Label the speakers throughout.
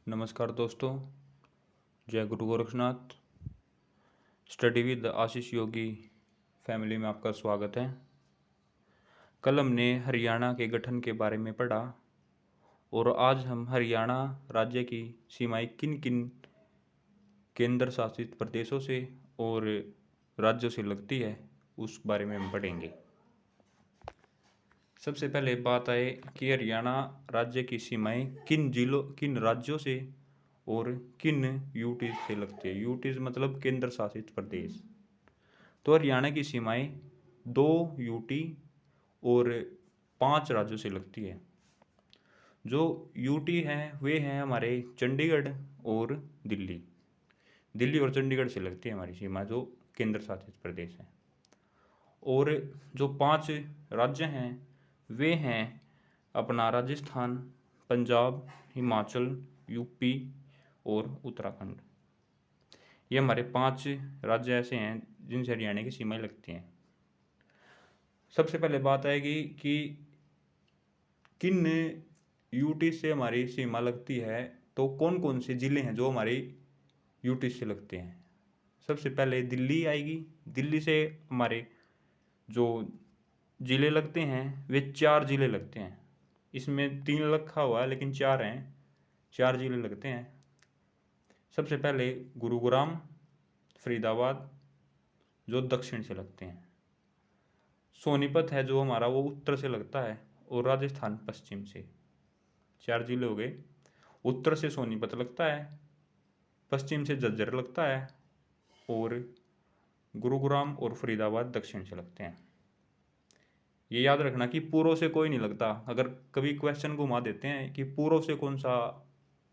Speaker 1: नमस्कार दोस्तों, जय गुरु Gorakhnath. Study with Ashish Yogi family में आपका स्वागत है। कल हमने हरियाणा के गठन के बारे में पढ़ा और आज हम हरियाणा राज्य की सीमाएं किन किन केंद्र शासित प्रदेशों से और राज्यों से लगती है उस बारे में हम पढ़ेंगे। सबसे पहले बात आए कि हरियाणा राज्य की सीमाएं किन राज्यों से और किन यूटीज से लगती है। यूटीज मतलब केंद्र शासित प्रदेश। तो हरियाणा की सीमाएं 2 यूटी और 5 राज्यों से लगती है। जो यूटी हैं वे हैं हमारे चंडीगढ़ और दिल्ली। दिल्ली और चंडीगढ़ से लगती है हमारी सीमा, जो केंद्र शासित प्रदेश है। और जो 5 राज्य हैं वे हैं अपना राजस्थान, पंजाब, हिमाचल, यूपी और उत्तराखंड। ये हमारे 5 राज्य ऐसे हैं जिनसे हरियाणा की सीमाएं लगती हैं। सबसे पहले बात आएगी कि किन यूटी से हमारी सीमा लगती है, तो कौन कौन से ज़िले हैं जो हमारी यूटी से लगते हैं। सबसे पहले दिल्ली आएगी। दिल्ली से हमारे जो ज़िले लगते हैं वे 4 ज़िले लगते हैं। इसमें 3 रखा हुआ है लेकिन 4 हैं, 4 ज़िले लगते हैं। सबसे पहले गुरुग्राम, फरीदाबाद जो दक्षिण से लगते हैं। सोनीपत है जो हमारा वो उत्तर से लगता है और राजस्थान पश्चिम से। 4 जिले हो गए। उत्तर से सोनीपत लगता है, पश्चिम से झज्जर लगता है और गुरुग्राम और फरीदाबाद दक्षिण से लगते हैं। ये याद रखना कि पूर्व से कोई नहीं लगता। अगर कभी क्वेश्चन घुमा देते हैं कि पूर्व से कौन सा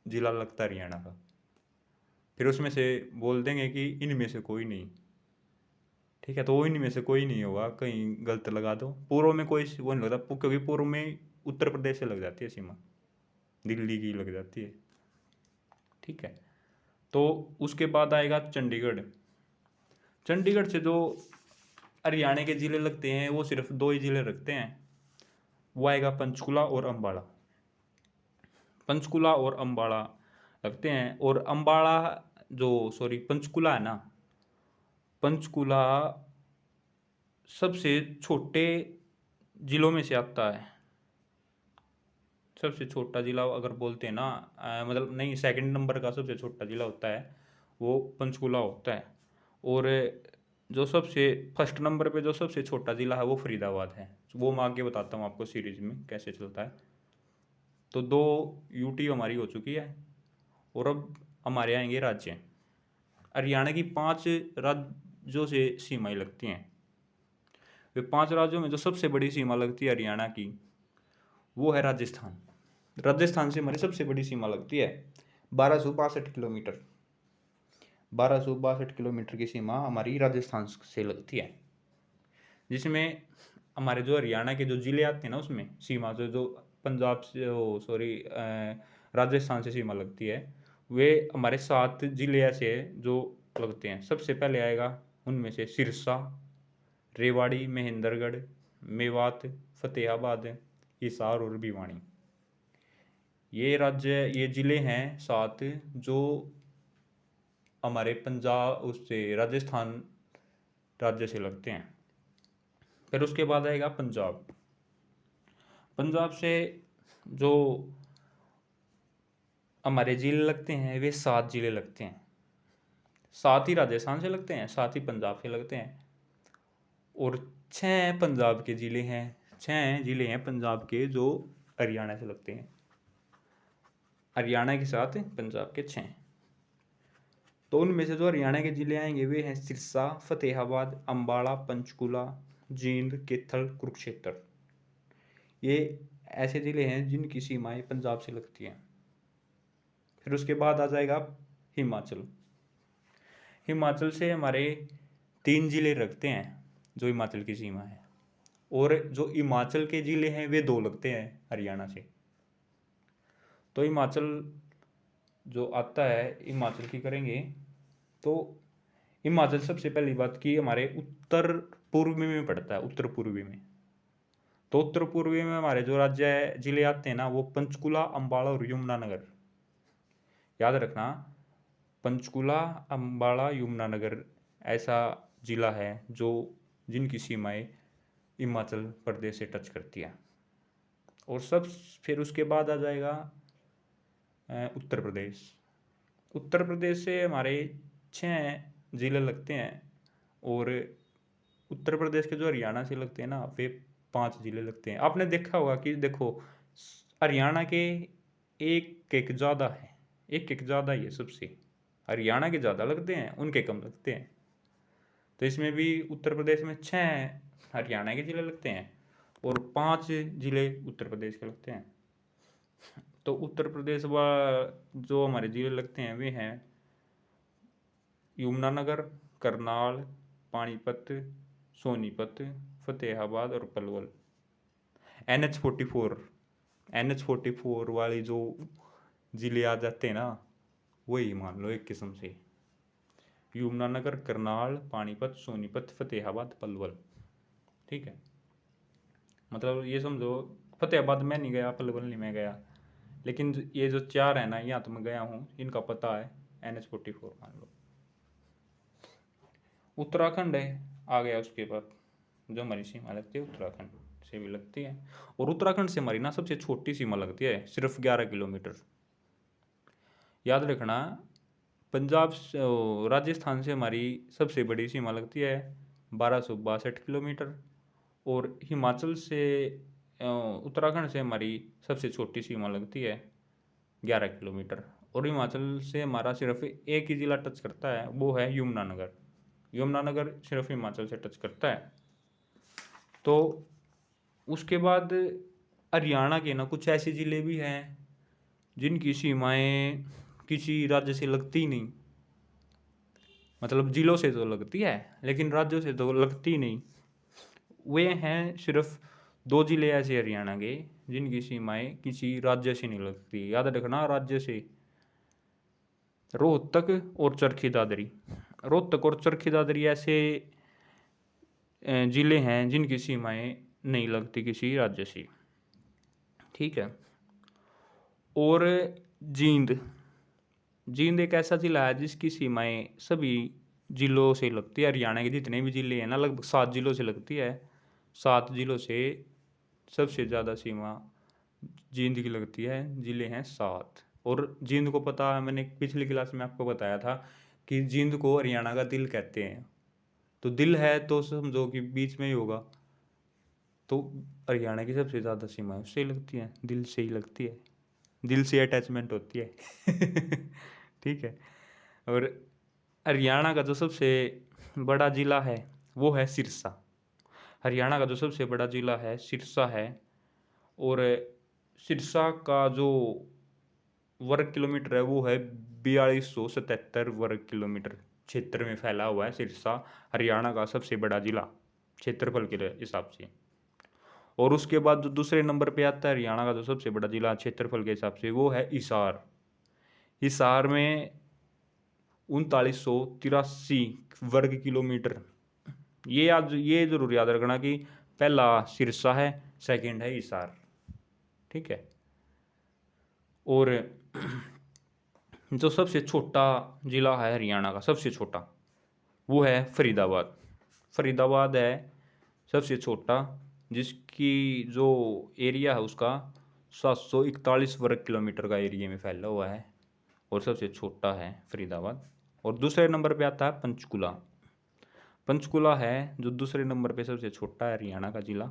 Speaker 1: जिला लगता है हरियाणा का, फिर उसमें से बोल देंगे कि इनमें से कोई नहीं। ठीक है, तो वो इनमें से कोई नहीं होगा, कहीं गलत लगा दो। पूर्व में कोई वो नहीं लगता क्योंकि पूर्व में उत्तर प्रदेश से लग जाती है सीमा, दिल्ली की लग जाती है। ठीक है, तो उसके बाद आएगा चंडीगढ़। चंडीगढ़ से जो हरियाणा के ज़िले लगते हैं वो सिर्फ 2 ही ज़िले रखते हैं। वो आएगा पंचकुला और अम्बाड़ा। पंचकुला और अम्बाड़ा लगते हैं। और पंचकुला है ना, पंचकुला सबसे छोटे ज़िलों में से आता है। सबसे छोटा ज़िला अगर बोलते हैं ना, मतलब नहीं, सेकंड नंबर का सबसे छोटा ज़िला होता है वो पंचकुला होता है। और जो सबसे फर्स्ट नंबर पे जो सबसे छोटा ज़िला है वो फरीदाबाद है। वो मैं आगे बताता हूँ आपको सीरीज में कैसे चलता है। तो 2 यूटी हमारी हो चुकी है और अब हमारे आएंगे राज्य। हरियाणा की 5 राज्यों से सीमाएं लगती हैं। वे 5 राज्यों में जो सबसे बड़ी सीमा लगती है हरियाणा की वो है राजस्थान। राजस्थान से हमारी सबसे बड़ी सीमा लगती है 1262 किलोमीटर। 1262 किलोमीटर की सीमा हमारी राजस्थान से लगती है, जिसमें हमारे जो हरियाणा के जो ज़िले आते हैं ना उसमें सीमा जो पंजाब से राजस्थान से सीमा लगती है, वे हमारे 7 ज़िले ऐसे हैं जो लगते हैं। सबसे पहले आएगा उनमें से सिरसा, रेवाड़ी, महेंद्रगढ़, मेवात, फतेहाबाद, हिसार और भिवानी। ये ज़िले हैं 7 जो हमारे पंजाब उससे राजस्थान राज्य से लगते हैं। फिर उसके बाद आएगा पंजाब। पंजाब से जो हमारे ज़िले लगते हैं वे 7 ज़िले लगते हैं। 7 ही राजस्थान से लगते हैं, 7 ही पंजाब से लगते हैं और 6 पंजाब के ज़िले हैं। 6 ज़िले हैं पंजाब के जो हरियाणा से लगते हैं। हरियाणा के साथ पंजाब के 6। तो उनमें से जो हरियाणा के ज़िले आएंगे वे हैं सिरसा, फतेहाबाद, अम्बाड़ा, पंचकुला, जींद, कैथल, कुरुक्षेत्र। ये ऐसे ज़िले हैं जिनकी सीमाएं पंजाब से लगती हैं। फिर उसके बाद आ जाएगा हिमाचल। हिमाचल से हमारे 3 ज़िले रखते हैं जो हिमाचल की सीमा है, और जो हिमाचल के ज़िले हैं वे 2 लगते हैं हरियाणा से। तो हिमाचल जो आता है, हिमाचल की करेंगे तो हिमाचल सबसे पहली बात की हमारे उत्तर पूर्वी में पड़ता है। उत्तर पूर्वी में, तो उत्तर पूर्वी में हमारे जो राज्य ज़िले आते हैं ना वो पंचकुला, अम्बाला और यमुनानगर। याद रखना, पंचकुला, अम्बाला, यमुनानगर ऐसा जिला है जो जिनकी सीमाएं हिमाचल प्रदेश से टच करती है। और सब फिर उसके बाद आ जाएगा उत्तर प्रदेश। उत्तर प्रदेश से हमारे 6 जिले लगते हैं, और उत्तर प्रदेश के जो हरियाणा से लगते हैं ना, वे 5 जिले लगते हैं। आपने देखा होगा कि देखो, हरियाणा के एक ज़्यादा है, एक ज़्यादा ही है सबसे, हरियाणा के ज़्यादा लगते हैं, उनके कम लगते हैं। तो इसमें भी उत्तर प्रदेश में 6 हरियाणा के जिले लगते हैं और 5 जिले उत्तर प्रदेश के लगते हैं। तो उत्तर प्रदेश व जो हमारे जिले लगते हैं वे हैं यमुनानगर, करनाल, पानीपत, सोनीपत, फतेहाबाद और पलवल। NH44 वाले जो जिले आ जाते हैं ना, वही मान लो एक किस्म से, यमुनानगर, करनाल, पानीपत, सोनीपत, फतेहाबाद, पलवल। ठीक है, मतलब ये समझो, फतेहाबाद में नहीं गया, पलवल नहीं मैं गया, लेकिन ये जो 4 है ना, यहाँ तो मैं गया हूँ, इनका पता है। NH44 मान लो। उत्तराखंड है आ गया उसके बाद, जो हमारी सीमा लगती है उत्तराखंड से भी लगती है, और उत्तराखंड से हमारी ना सबसे छोटी सीमा लगती है, सिर्फ 11 किलोमीटर। याद रखना, राजस्थान से हमारी सबसे बड़ी सीमा लगती है 1262 किलोमीटर, और हिमाचल से उत्तराखंड से हमारी सबसे छोटी सीमा लगती है 11 किलोमीटर। और हिमाचल से हमारा सिर्फ एक ही ज़िला टच करता है, वो है यमुनानगर। यमुनानगर सिर्फ हिमाचल से टच करता है। तो उसके बाद हरियाणा के ना कुछ ऐसे ज़िले भी हैं जिनकी सीमाएं किसी राज्य से लगती ही नहीं, मतलब जिलों से तो लगती है लेकिन राज्यों से तो लगती नहीं। वे हैं सिर्फ 2 जिले ऐसे हरियाणा के जिनकी सीमाएं किसी राज्य से नहीं लगती। याद रखना, राज्य से रोहतक और चरखी दादरी। रोहतक और चरखी दादरी ऐसे जिले हैं जिनकी सीमाएं नहीं लगती किसी राज्य से। ठीक है, और जींद। जींद एक ऐसा जिला है जिसकी सीमाएं सभी जिलों से लगती है। हरियाणा के जितने भी जिले हैं ना, लगभग 7 जिलों से लगती है। 7 जिलों से सबसे ज़्यादा सीमा जींद की लगती है, जिले हैं 7। और जींद को पता है, मैंने पिछली क्लास में आपको बताया था कि जींद को हरियाणा का दिल कहते हैं। तो दिल है तो समझो कि बीच में ही होगा, तो हरियाणा की सबसे ज़्यादा सीमाएं उससे ही लगती हैं, दिल से ही लगती है, दिल से अटैचमेंट होती है। ठीक है, और हरियाणा का जो सबसे बड़ा ज़िला है वो है सिरसा। हरियाणा का जो सबसे बड़ा ज़िला है सिरसा है, और सिरसा का जो वर्ग किलोमीटर है वो है 4277 वर्ग किलोमीटर क्षेत्र में फैला हुआ है सिरसा, हरियाणा का सबसे बड़ा ज़िला क्षेत्रफल के हिसाब से। और उसके बाद जो दूसरे नंबर पे आता है हरियाणा का जो सबसे बड़ा ज़िला क्षेत्रफल के हिसाब से, वो है हिसार। हिसार में 3983 वर्ग किलोमीटर। ये जरूर याद रखना कि पहला सिरसा है, सेकंड है हिसार। ठीक है, और जो सबसे छोटा ज़िला है हरियाणा का, सबसे छोटा, वो है फरीदाबाद। फरीदाबाद है सबसे छोटा, जिसकी जो एरिया है उसका 741 वर्ग किलोमीटर का एरिया में फैला हुआ है, और सबसे छोटा है फरीदाबाद। और दूसरे नंबर पे आता है पंचकुला। पंचकुला है जो दूसरे नंबर पे सबसे छोटा है हरियाणा का ज़िला,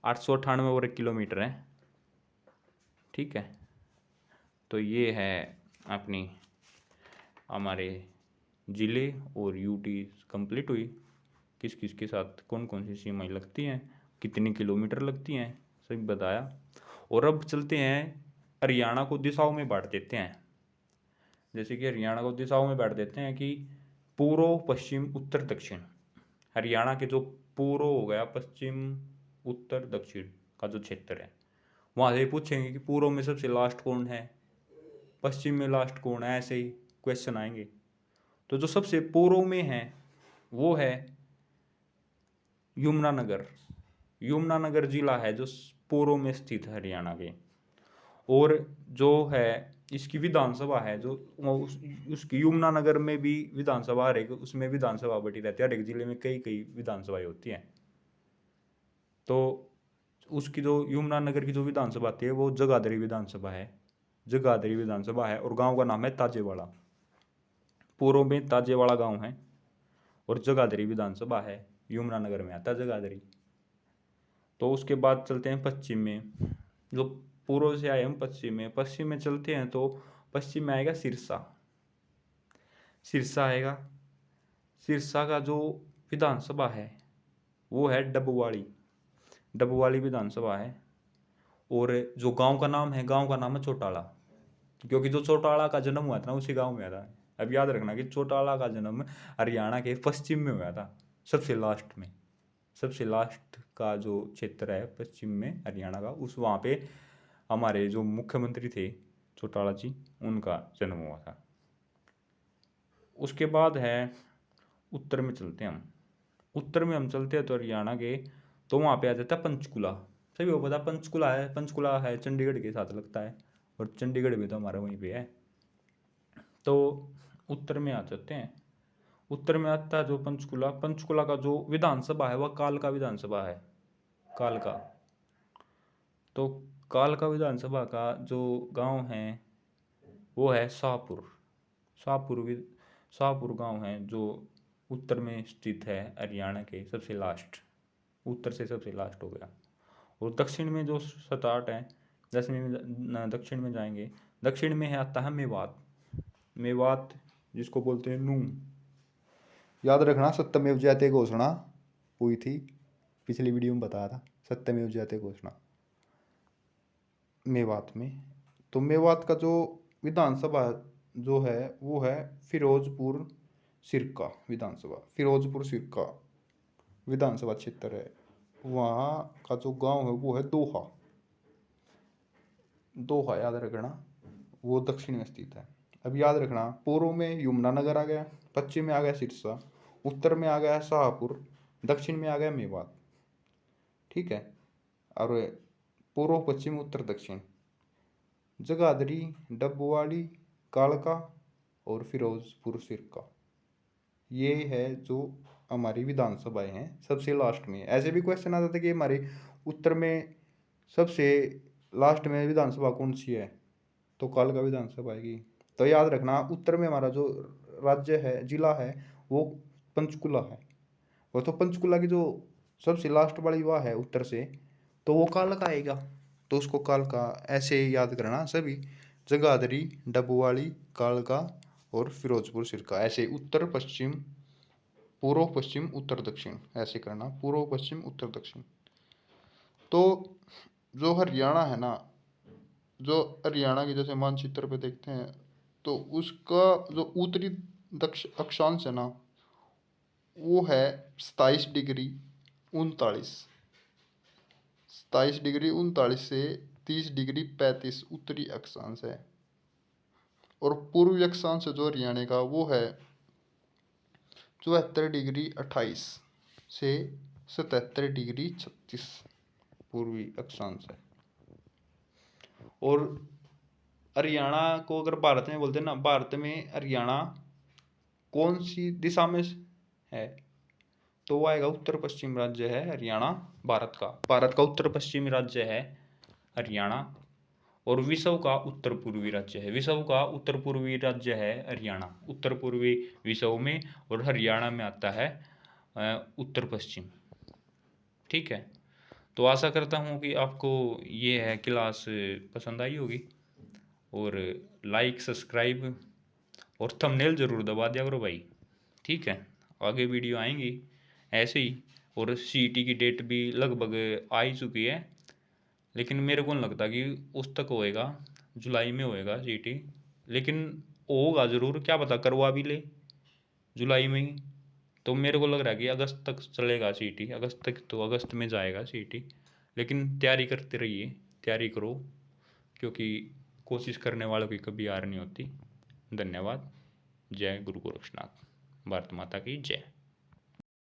Speaker 1: 898 वर्ग किलोमीटर है। ठीक है, तो ये है अपनी हमारे ज़िले और यूटी कंप्लीट हुई। किस किस के साथ कौन कौन सी सीमाएं लगती हैं, कितनी किलोमीटर लगती हैं, सभी बताया। और अब चलते हैं हरियाणा को दिशाओं में बांट देते हैं। जैसे कि हरियाणा को दिशाओं में बांट देते हैं कि पूर्व, पश्चिम, उत्तर, दक्षिण। हरियाणा के जो पूर्व हो गया, पश्चिम, उत्तर, दक्षिण का जो क्षेत्र है, वहाँ से पूछेंगे कि पूर्व में सबसे लास्ट कौन है, पश्चिम में लास्ट कौन है, ऐसे ही क्वेश्चन आएंगे। तो जो सबसे पूर्व में है वो है यमुनानगर। यमुनानगर जिला है जो पूर्व में स्थित है हरियाणा के। और जो है इसकी विधानसभा है जो उसकी यमुनानगर में भी विधानसभा, हर एक उसमें विधानसभा बटी रहती है, हर एक जिले में कई कई विधानसभाएं होती हैं। तो उसकी जो यमुनानगर की जो विधानसभा आती है वो जगाधरी विधानसभा है, जगाधरी विधानसभा है। और गांव का नाम है ताजेवाड़ा। पूर्व में ताजेवाड़ा गांव है और जगाधरी विधानसभा है, यमुनानगर में आता है जगाधरी। तो उसके बाद चलते हैं पश्चिम में, जो पूर्व से आए हम पश्चिम में चलते हैं तो पश्चिम में आएगा सिरसा। सिरसा आएगा। सिरसा का जो विधानसभा है वो है डबवाली, डबवाली विधानसभा है। और जो गांव का नाम है चौटाला, क्योंकि जो चौटाला का जन्म हुआ था ना उसी गांव में हुआ था। अब याद रखना कि चौटाला का जन्म हरियाणा के पश्चिम में हुआ था, सबसे लास्ट में, सबसे लास्ट का जो क्षेत्र है पश्चिम में हरियाणा का, उस वहाँ पे हमारे जो मुख्यमंत्री थे चौटाला जी, उनका जन्म हुआ था। उसके बाद है उत्तर में चलते हैं हम। उत्तर में हम चलते हैं तो हरियाणा के, तो वहाँ पे आ जाता है पंचकुला। सभी को पता पंचकुला है, पंचकुला है चंडीगढ़ के साथ लगता है, और चंडीगढ़ भी तो हमारा वहीं पे है। तो उत्तर में आ जाते हैं। उत्तर में आता है जो पंचकुला। पंचकुला का जो विधानसभा है वह कालका विधानसभा है, कालका। तो कालका विधानसभा का जो गांव है वो है शाहपुर। शाहपुर गांव है जो उत्तर में स्थित है, हरियाणा के सबसे लास्ट, उत्तर से सबसे लास्ट हो गया। और दक्षिण में जो 7-8 है, 10वीं में दक्षिण में जाएंगे। दक्षिण में है आता है मेवात। मेवात जिसको बोलते हैं नून। याद रखना सत्यमेव जयते घोषणा हुई थी, पिछली वीडियो में बताया था, सत्यमेव जयते घोषणा मेवात में। तो मेवात का जो विधानसभा जो है वो है फिरोजपुर सिरका विधानसभा। फिरोजपुर सिरका विधानसभा क्षेत्र है। वहाँ का जो गांव है वो है दोहा। दोहा याद रखना, वो दक्षिण में स्थित है। अब याद रखना पूर्व में यमुनानगर आ गया, पश्चिम में आ गया सिरसा, उत्तर में आ गया शाहपुर, दक्षिण में आ गया मेवात। ठीक है। और पूर्व पश्चिम उत्तर दक्षिण जगाधरी, डबवाली, कालका और फिरोजपुर सिरका, ये है जो हमारी विधानसभाएं हैं सबसे लास्ट में। ऐसे भी क्वेश्चन आता था कि हमारे उत्तर में सबसे लास्ट में विधानसभा कौन सी है, तो कालका विधानसभा आएगी। तो याद रखना उत्तर में हमारा जो राज्य है, जिला है, वो पंचकुला है। वो तो पंचकुला की जो सबसे लास्ट वाली वह है उत्तर से, तो वो कालका आएगा। तो उसको कालका ऐसे याद करना सभी, जगाधरी, डबवाली, कालका और फिरोजपुर सिरका, ऐसे उत्तर पश्चिम, पूर्व पश्चिम उत्तर दक्षिण, ऐसे करना, पूर्व पश्चिम उत्तर दक्षिण। तो जो हरियाणा है ना, जो हरियाणा के जैसे मानचित्र पे देखते हैं तो उसका जो उत्तरी अक्षांश है ना वो है 27 डिग्री 39, 27 डिग्री 39 से 30 डिग्री 35 उत्तरी अक्षांश है। और पूर्वी अक्षांश जो हरियाणा का वो है 74 डिग्री 28 से 77 डिग्री 36 पूर्वी अक्षांश है। और हरियाणा को अगर भारत में बोलते हैं ना, भारत में हरियाणा कौन सी दिशा में है, तो वो आएगा उत्तर पश्चिम राज्य है हरियाणा। भारत का उत्तर पश्चिमी राज्य है हरियाणा। और विश्व का उत्तर पूर्वी राज्य है, विश्व का उत्तर पूर्वी राज्य है हरियाणा, उत्तर पूर्वी विश्व में। और हरियाणा में आता है उत्तर पश्चिम। ठीक है। तो आशा करता हूँ कि आपको ये है क्लास पसंद आई होगी। और लाइक, सब्सक्राइब और थंबनेल ज़रूर दबा दिया करो भाई। ठीक है। आगे वीडियो आएंगी ऐसे ही। और सीईटी की डेट भी लगभग आ ही चुकी है, लेकिन मेरे को नहीं लगता कि उस तक होएगा, जुलाई में होएगा सीईटी। लेकिन होगा ज़रूर, क्या पता करवा भी ले जुलाई में ही। तो मेरे को लग रहा है कि अगस्त तक चलेगा सीईटी, अगस्त तक, तो अगस्त में जाएगा सीईटी। लेकिन तैयारी करते रहिए, तैयारी करो, क्योंकि कोशिश करने वालों की कभी हार नहीं होती। धन्यवाद। जय गुरु गोरक्षनाथ। भारत माता की जय।